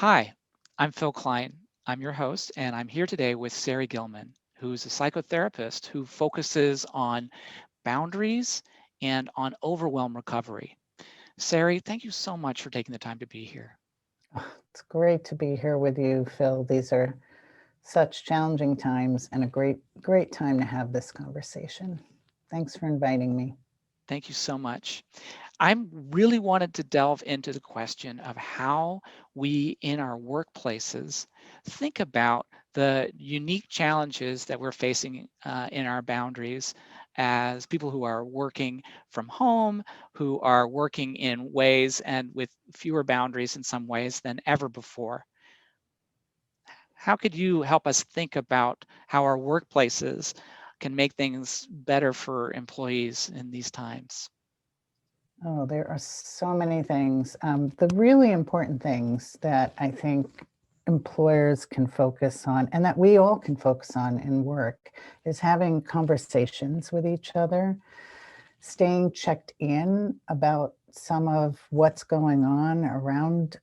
Hi, I'm Phil Klein. I'm your host, and I'm here today with Sarri Gilman, who's a psychotherapist who focuses on boundaries and on overwhelm recovery. Sarri, thank you so much for taking the time to be here. It's great to be here with you, Phil. These are such challenging times and a great time to have this conversation. Thanks for inviting me. Thank you so much. I really wanted to delve into the question of how we in our workplaces think about the unique challenges that we're facing in our boundaries as people who are working from home, who are working in ways and with fewer boundaries in some ways than ever before. How could you help us think about how our workplaces can make things better for employees in these times? Oh, there are so many things. The really important things that I think employers can focus on and that we all can focus on in work is having conversations with each other, staying checked in about some of what's going on around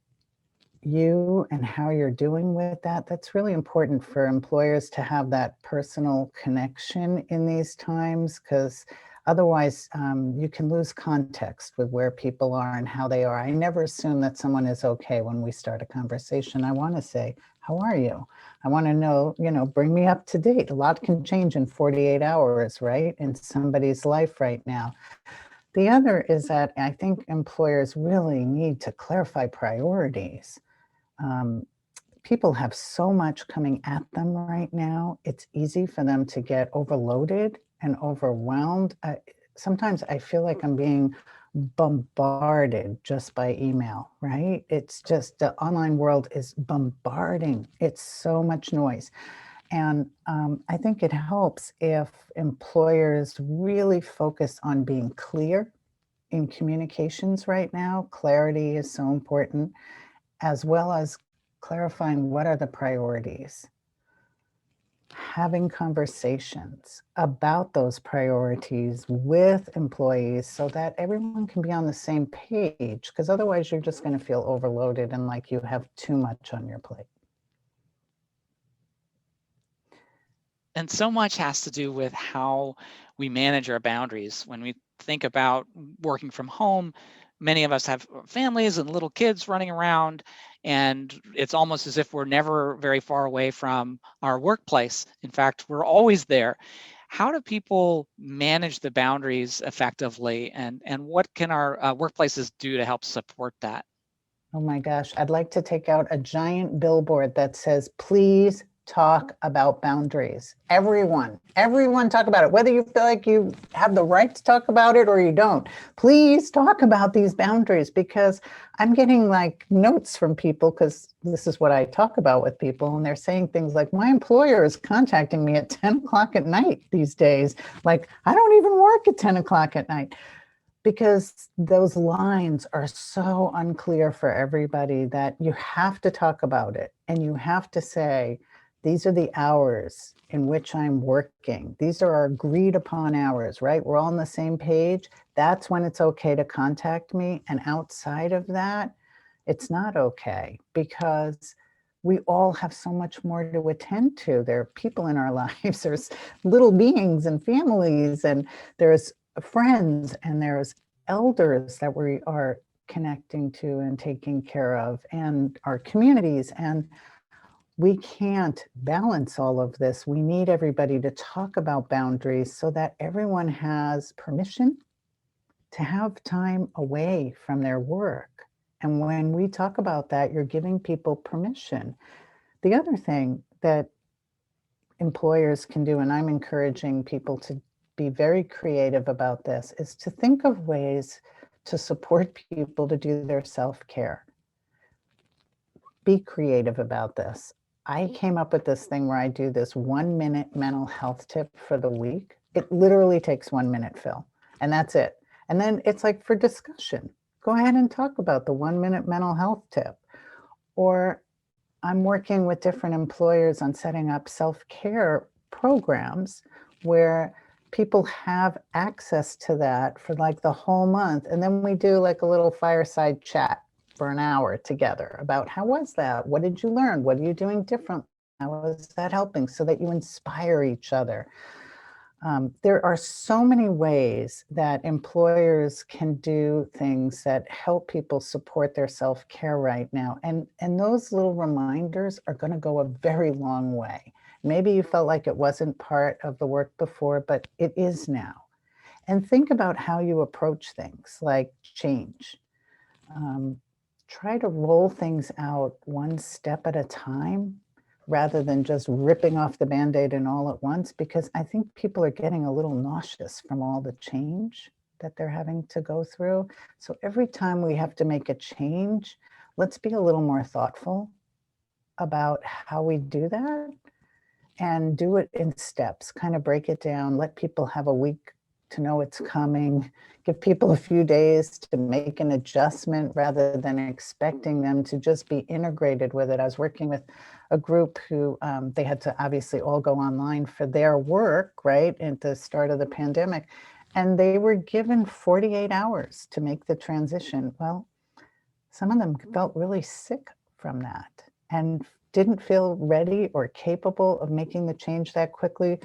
you and how you're doing with that. That's really important for employers to have that personal connection in these times because otherwise you can lose context with where people are and how they are. I never assume that someone is okay when we start a conversation. I want to say, how are you? I want to know, bring me up to date. A lot can change in 48 hours, right? In somebody's life right now. The other is that I think employers really need to clarify priorities. um, People have so much coming at them right now. It's easy for them to get overloaded and overwhelmed. Sometimes I feel like I'm being bombarded just by email, right? It's just the online world is bombarding. It's so much noise. And I think it helps if employers really focus on being clear in communications right now. Clarity is so important, as well as clarifying what are the priorities, having conversations about those priorities with employees so that everyone can be on the same page, because otherwise you're just going to feel overloaded and like you have too much on your plate. And so much has to do with how we manage our boundaries. When we think about working from home, many of us have families and little kids running around, and it's almost as if we're never very far away from our workplace. In fact, we're always there. How do people manage the boundaries effectively, and what can our workplaces do to help support that? Oh my gosh, I'd like to take out a giant billboard that says, please talk about boundaries. Everyone talk about it, whether you feel like you have the right to talk about it or you don't. Please talk about these boundaries, because I'm getting like notes from people, because this is what I talk about with people. And they're saying things like, my employer is contacting me at 10 o'clock at night these days. Like, I don't even work at 10 o'clock at night, because those lines are so unclear for everybody that you have to talk about it, and you have to say, these are the hours in which I'm working. These are our agreed upon hours, right? We're all on the same page. That's when it's okay to contact me. And outside of that, it's not okay, because we all have so much more to attend to. There are people in our lives, there's little beings and families, and there's friends, and there's elders that we are connecting to and taking care of, and our communities. And we can't balance all of this. We need everybody to talk about boundaries so that everyone has permission to have time away from their work. And when we talk about that, you're giving people permission. The other thing that employers can do, and I'm encouraging people to be very creative about this, is to think of ways to support people to do their self-care. Be creative about this. I came up with this thing where I do this 1 minute mental health tip for the week. It literally takes 1 minute, Phil, and that's it. And then it's like for discussion. Go ahead and talk about the 1 minute mental health tip. Or I'm working with different employers on setting up self-care programs where people have access to that for like the whole month. And then we do like a little fireside chat for an hour together about how was that? What did you learn? What are you doing differently? How is that helping? So that you inspire each other. There are so many ways that employers can do things that help people support their self-care right now. And those little reminders are going to go a very long way. Maybe you felt like it wasn't part of the work before, but it is now. And think about how you approach things like change. Um, Try to roll things out one step at a time rather than just ripping off the Band-Aid and all at once, because I think people are getting a little nauseous from all the change that they're having to go through. So every time we have to make a change, let's be a little more thoughtful about how we do that and do it in steps, kind of break it down, let people have a week to know it's coming, give people a few days to make an adjustment rather than expecting them to just be integrated with it. I was working with a group who they had to obviously all go online for their work, right, at the start of the pandemic. And they were given 48 hours to make the transition. Well, some of them felt really sick from that and didn't feel ready or capable of making the change that quickly.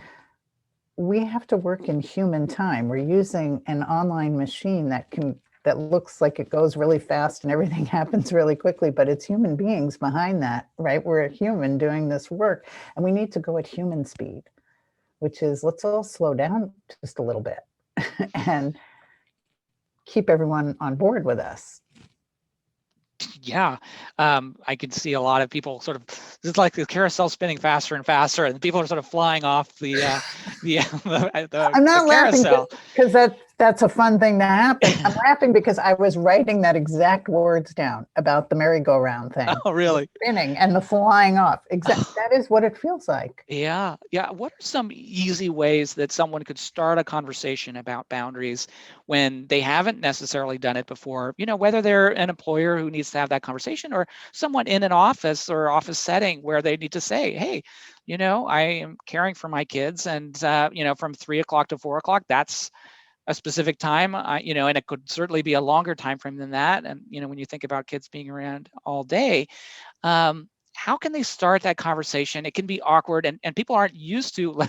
We have to work in human time. We're using an online machine that looks like it goes really fast and everything happens really quickly, but it's human beings behind that, right? We're a human doing this work, and we need to go at human speed, which is let's all slow down just a little bit and keep everyone on board with us. Yeah, I can see a lot of people sort of, it's like the carousel spinning faster and faster, and people are sort of flying off I'm the not laughing carousel. because that's a fun thing to happen. I'm laughing because I was writing that exact words down about the merry-go-round thing, Oh, the really? spinning and the flying off. That is what it feels like. Yeah, yeah. What are some easy ways that someone could start a conversation about boundaries when they haven't necessarily done it before? You know, whether they're an employer who needs to have that conversation or someone in an office or office setting where they need to say, hey, you know, I am caring for my kids, and you know, from 3 o'clock to 4 o'clock, that's a specific time. You know, and it could certainly be a longer time frame than that. And you know, when you think about kids being around all day, how can they start that conversation? It can be awkward, and people aren't used to,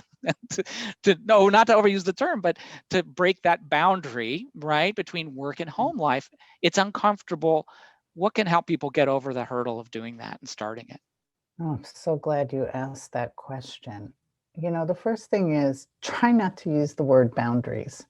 no, not to overuse the term, but to break that boundary, right, between work and home life. It's uncomfortable. What can help people get over the hurdle of doing that and starting it? Oh, I'm so glad you asked that question. You know, the first thing is try not to use the word boundaries.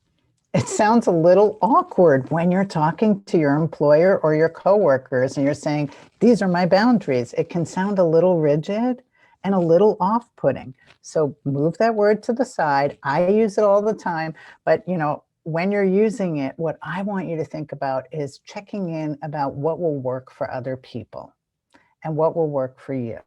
It sounds a little awkward when you're talking to your employer or your coworkers and you're saying, these are my boundaries. It can sound a little rigid and a little off-putting. So move that word to the side. I use it all the time, but you know, when you're using it, what I want you to think about is checking in about what will work for other people and what will work for you.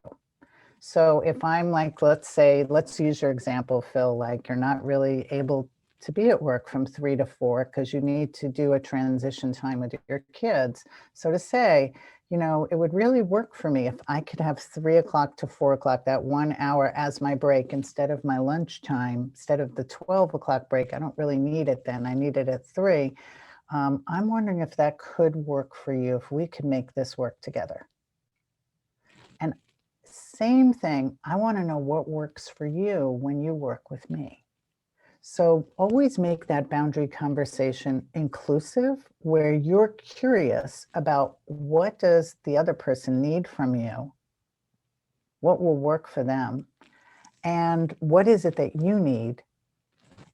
So if I'm like, let's say, let's use your example, Phil, like you're not really able to be at work from 3 to 4 because you need to do a transition time with your kids. So to say, you know, it would really work for me if I could have 3 o'clock to 4 o'clock, that 1 hour as my break instead of my lunch time, instead of the 12 o'clock break. I don't really need it then. I need it at 3. I'm wondering if that could work for you, if we could make this work together. And same thing, I want to know what works for you when you work with me. So always make that boundary conversation inclusive, where you're curious about what does the other person need from you, what will work for them, and what is it that you need,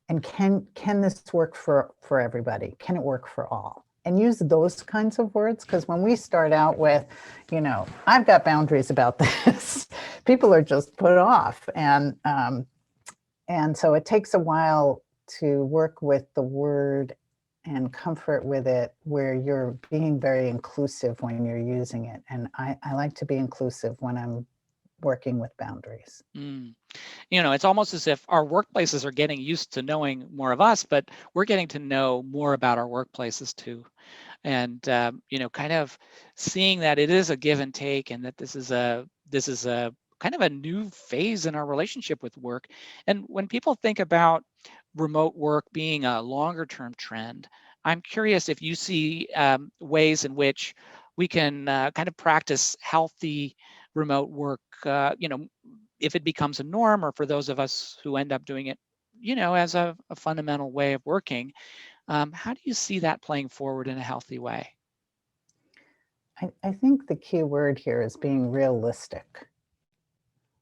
and can this work for everybody? Can it work for all? And use those kinds of words, because when we start out with, you know, I've got boundaries about this, people are just put off, and so it takes a while to work with the word and comfort with it, where you're being very inclusive when you're using it. And I like to be inclusive when I'm working with boundaries. Mm. You know, it's almost as if our workplaces are getting used to knowing more of us, but we're getting to know more about our workplaces too. And you know, kind of seeing that it is a give and take, and that this is a kind of a new phase in our relationship with work. And when people think about remote work being a longer term trend, I'm curious if you see ways in which we can kind of practice healthy remote work, if it becomes a norm, or for those of us who end up doing it, as a fundamental way of working. How do you see that playing forward in a healthy way? I think the key word here is being realistic.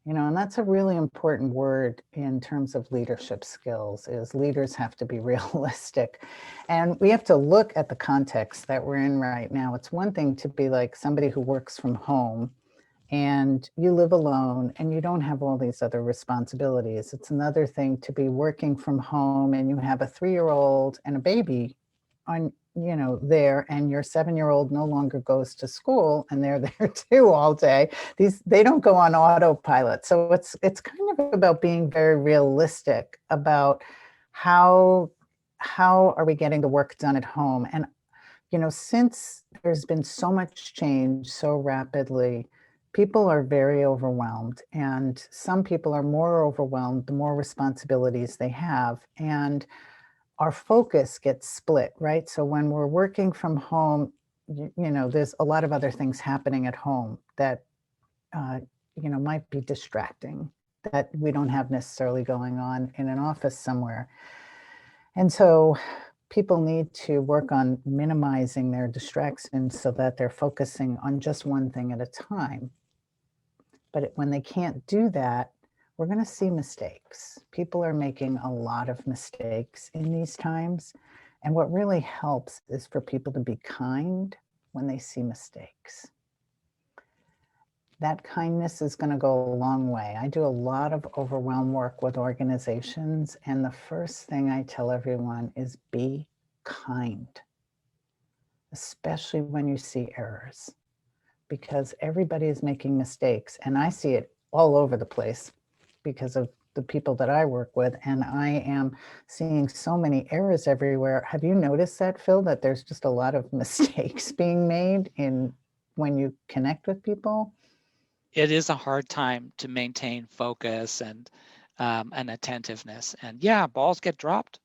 And that's a really important word in terms of leadership skills is leaders have to be realistic. And we have to look at the context that we're in right now. It's one thing to be like somebody who works from home and you live alone and you don't have all these other responsibilities. It's another thing to be working from home and you have a 3-year-old and a baby on, there, and your 7-year-old no longer goes to school and they're there too all day. They don't go on autopilot. So it's kind of about being very realistic about how are we getting the work done at home. And since there's been so much change so rapidly, people are very overwhelmed. And some people are more overwhelmed the more responsibilities they have. And our focus gets split, right? So when we're working from home, there's a lot of other things happening at home that, uh, might be distracting that we don't have necessarily going on in an office somewhere. And so people need to work on minimizing their distractions so that they're focusing on just one thing at a time. But when they can't do that, we're going to see mistakes. People are making a lot of mistakes in these times. And what really helps is for people to be kind when they see mistakes. That kindness is going to go a long way. I do a lot of overwhelm work with organizations. And the first thing I tell everyone is be kind, especially when you see errors, because everybody is making mistakes. And I see it all over the place because of the people that I work with. And I am seeing so many errors everywhere. Have you noticed that, Phil, that there's just a lot of mistakes being made in when you connect with people? It is a hard time to maintain focus and attentiveness. And yeah, balls get dropped.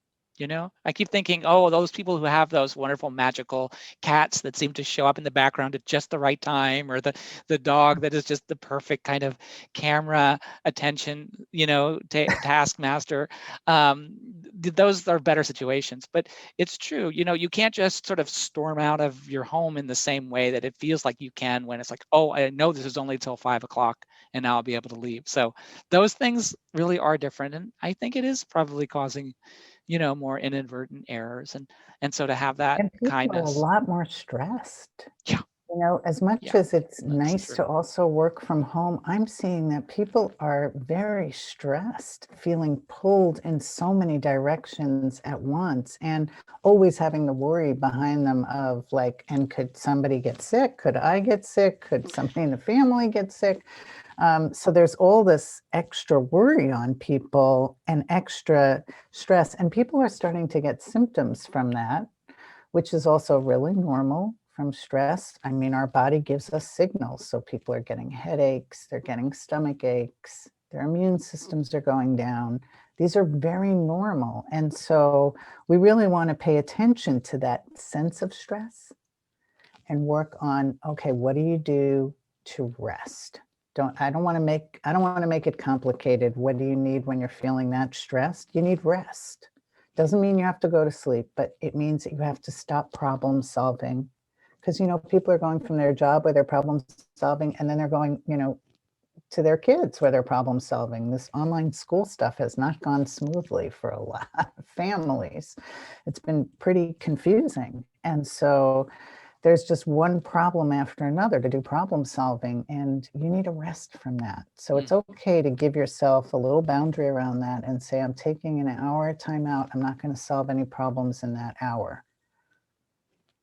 I keep thinking, oh, those people who have those wonderful magical cats that seem to show up in the background at just the right time, or the dog that is just the perfect kind of camera attention, taskmaster. Those are better situations. But it's true, you can't just sort of storm out of your home in the same way that it feels like you can when it's like, oh, I know this is only till 5 o'clock and now I'll be able to leave. So those things really are different. And I think it is probably causing, more inadvertent errors. And so to have that And people are a kindness. lot more stressed. Yeah, As much yeah, as it's that's nice true. to also work from home, I'm seeing that people are very stressed, feeling pulled in so many directions at once, and always having the worry behind them of like, and could somebody get sick? Could I get sick? Could somebody in the family get sick? So there's all this extra worry on people and extra stress, and people are starting to get symptoms from that, which is also really normal from stress. I mean, our body gives us signals. So people are getting headaches, they're getting stomach aches, their immune systems are going down. These are very normal. And so we really want to pay attention to that sense of stress and work on, okay, what do you do to rest? I don't want to make it complicated. What do you need when you're feeling that stressed? You need rest. Doesn't mean you have to go to sleep, but it means that you have to stop problem solving. Because people are going from their job where they're problem solving, and then they're going, to their kids where they're problem solving. This online school stuff has not gone smoothly for a lot of families. It's been pretty confusing. And so there's just one problem after another to do problem solving, and you need a rest from that. So it's Mm, okay to give yourself a little boundary around that and say, I'm taking an hour time out. I'm not going to solve any problems in that hour.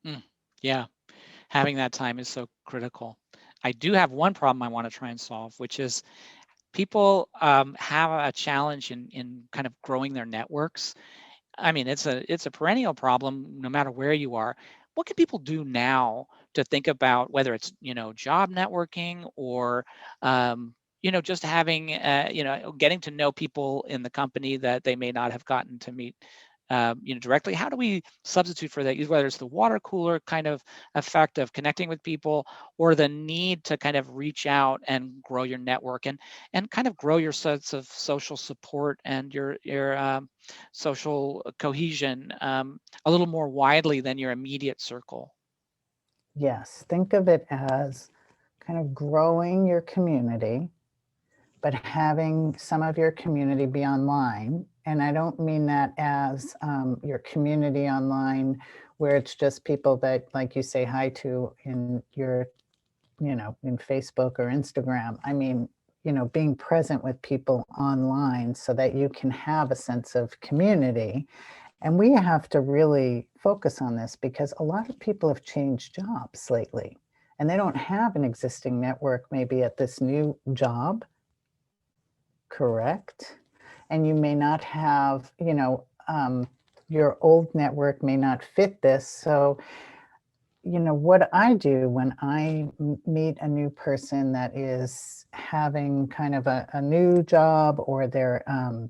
mm. Yeah, having that time is so critical. I do have one problem I want to try and solve, which is people have a challenge in kind of growing their networks. I mean, it's a perennial problem no matter where you are. What can people do now to think about whether it's, job networking, or just having, getting to know people in the company that they may not have gotten to meet directly? How do we substitute for that, whether it's the water cooler kind of effect of connecting with people, or the need to kind of reach out and grow your network and kind of grow your sense of social support and your social cohesion a little more widely than your immediate circle? Yes, think of it as kind of growing your community, but having some of your community be online. And I don't mean that as your community online where it's just people that, like, you say hi to in your, in Facebook or Instagram. I mean, being present with people online so that you can have a sense of community. And we have to really focus on this because a lot of people have changed jobs lately and they don't have an existing network maybe at this new job, correct? And you may not have, your old network may not fit this. So what I do when I meet a new person that is having kind of a new job, or they're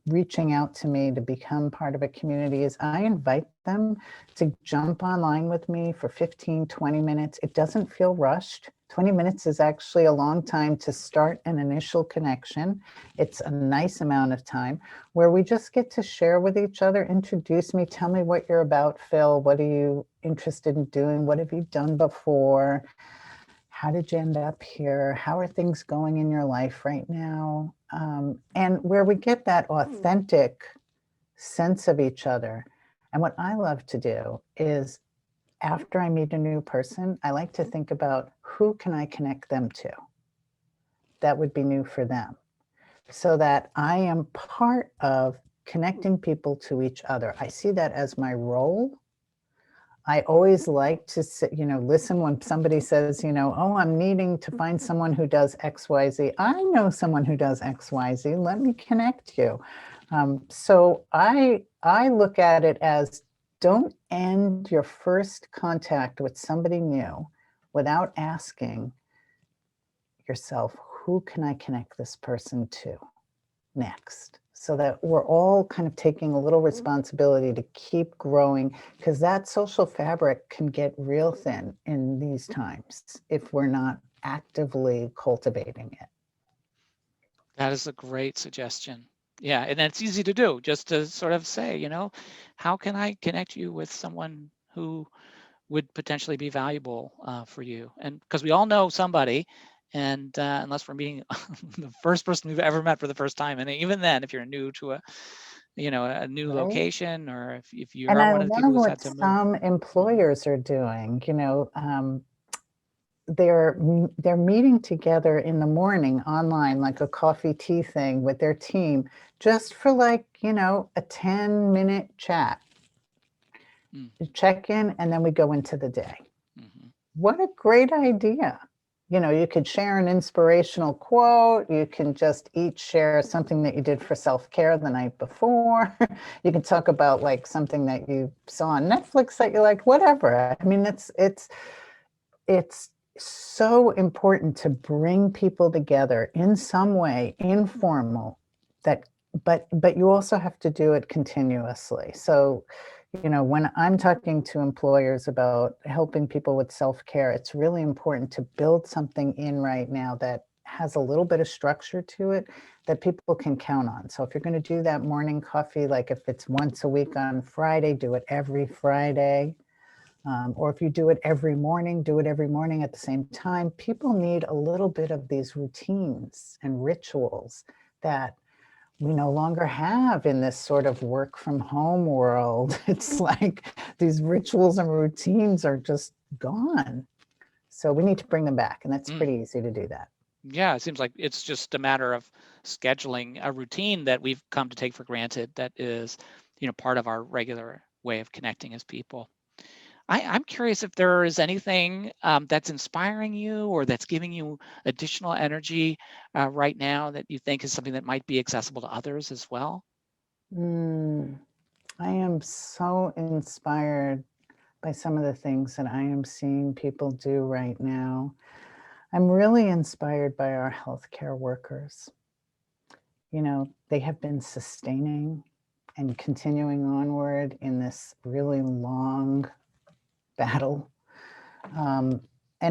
reaching out to me to become part of a community, is I invite them to jump online with me for 15, 20 minutes. It doesn't feel rushed. 20 minutes is actually a long time to start an initial connection. It's a nice amount of time where we just get to share with each other. Introduce me, tell me what you're about, Phil. What are you interested in doing? What have you done before? How did you end up here? How are things going in your life right now? And where we get that authentic sense of each other. And what I love to do is, after I meet a new person, I like to think about who can I connect them to that would be new for them, so that I am part of connecting people to each other. I see that as my role. I always like to listen when somebody says, oh, I'm needing to find someone who does XYZ. I know someone who does XYZ. Let me connect you. So I look at it as, don't end your first contact with somebody new without asking yourself, who can I connect this person to next? So that we're all kind of taking a little responsibility to keep growing, because that social fabric can get real thin in these times if we're not actively cultivating it. That is a great suggestion. Yeah, and that's easy to do, just to sort of say, how can I connect you with someone who would potentially be valuable for you? And because we all know somebody, and unless we're meeting the first person we've ever met for the first time, and even then, if you're new to a new Right. location, or if you And are I one of the people love who's what had to move. some Mhm. employers are doing. They're meeting together in the morning online, like a coffee tea thing with their team, just for, like, a 10-minute chat, Mm, check in, and then we go into the day. mhm. What a great idea. You could share an inspirational quote. You can just each share something that you did for self-care the night before. You can talk about, like, something that you saw on Netflix that you liked, whatever. I mean, it's so important to bring people together in some way, informal, that but you also have to do it continuously. So, when I'm talking to employers about helping people with self-care, it's really important to build something in right now that has a little bit of structure to it that people can count on. So if you're going to do that morning coffee, like if it's once a week on Friday, do it every Friday. Or if you do it every morning, do it every morning at the same time. People need a little bit of these routines and rituals that we no longer have in this sort of work from home world. It's like these rituals and routines are just gone. So we need to bring them back, and that's Mm. pretty easy to do that. Yeah, it seems like it's just a matter of scheduling a routine that we've come to take for granted that is, part of our regular way of connecting as people. I'm curious if there is anything that's inspiring you or that's giving you additional energy right now that you think is something that might be accessible to others as well. Mm, I am so inspired by some of the things that I am seeing people do right now. I'm really inspired by our healthcare workers. They have been sustaining and continuing onward in this really long battle. And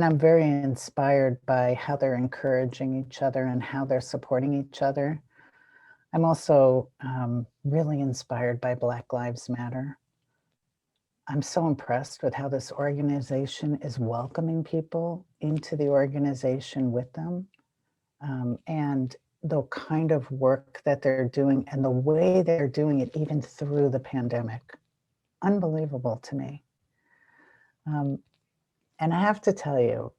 I'm very inspired by how they're encouraging each other and how they're supporting each other. I'm also really inspired by Black Lives Matter. I'm so impressed with how this organization is welcoming people into the organization with them, and the kind of work that they're doing and the way they're doing it even through the pandemic. Unbelievable to me. Um, and I have to tell you,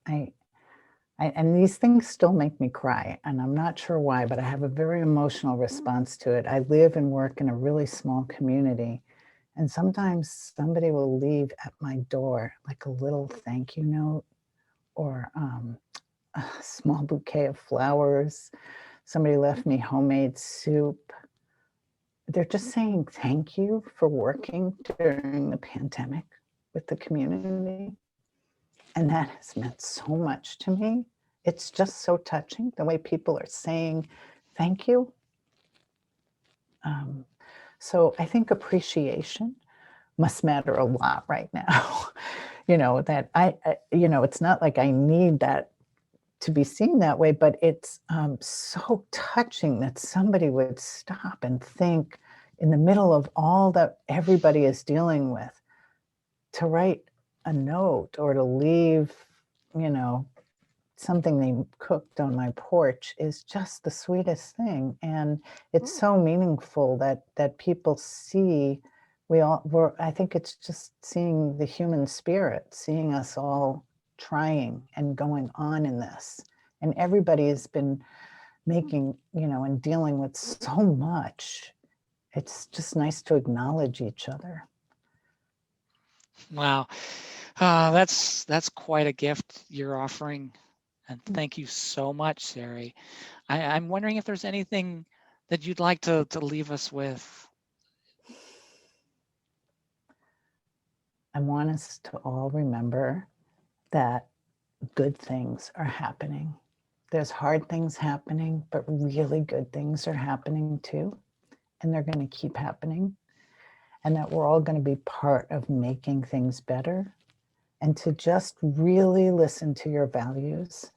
and these things still make me cry, and I'm not sure why, but I have a very emotional response to it. I live and work in a really small community, and sometimes somebody will leave at my door like a little thank you note or a small bouquet of flowers. Somebody left me homemade soup. They're just saying thank you for working during the pandemic with the community. And that has meant so much to me. It's just so touching the way people are saying thank you. Um, so I think appreciation must matter a lot right now. That it's not like I need that to be seen that way, but it's so touching that somebody would stop and think in the middle of all that everybody is dealing with to write a note or to leave, you know, something they cooked on my porch is just the sweetest thing. And it's so meaningful that people see I think it's just seeing the human spirit, seeing us all trying and going on in this. And everybody has been making, and dealing with so much. It's just nice to acknowledge each other. Wow. That's quite a gift you're offering. And thank you so much, Sarri. I'm wondering if there's anything that you'd like to leave us with. I want us to all remember that good things are happening. There's hard things happening, but really good things are happening too. And they're going to keep happening. And that we're all going to be part of making things better. And to just really listen to your values.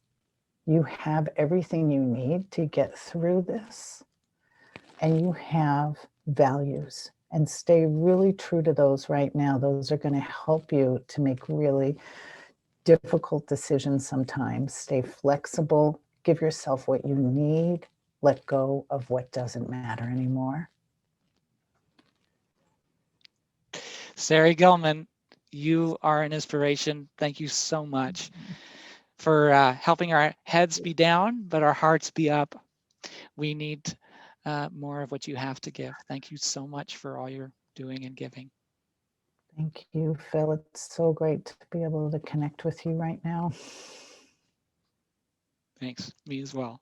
You have everything you need to get through this. And you have values. And stay really true to those right now. Those are going to help you to make really difficult decisions sometimes. Stay flexible, give yourself what you need, let go of what doesn't matter anymore. Sarri Gilman, you are an inspiration. Thank you so much for helping our heads be down, but our hearts be up. We need more of what you have to give. Thank you so much for all you're doing and giving. Thank you, Phil. It's so great to be able to connect with you right now. Thanks. Me as well.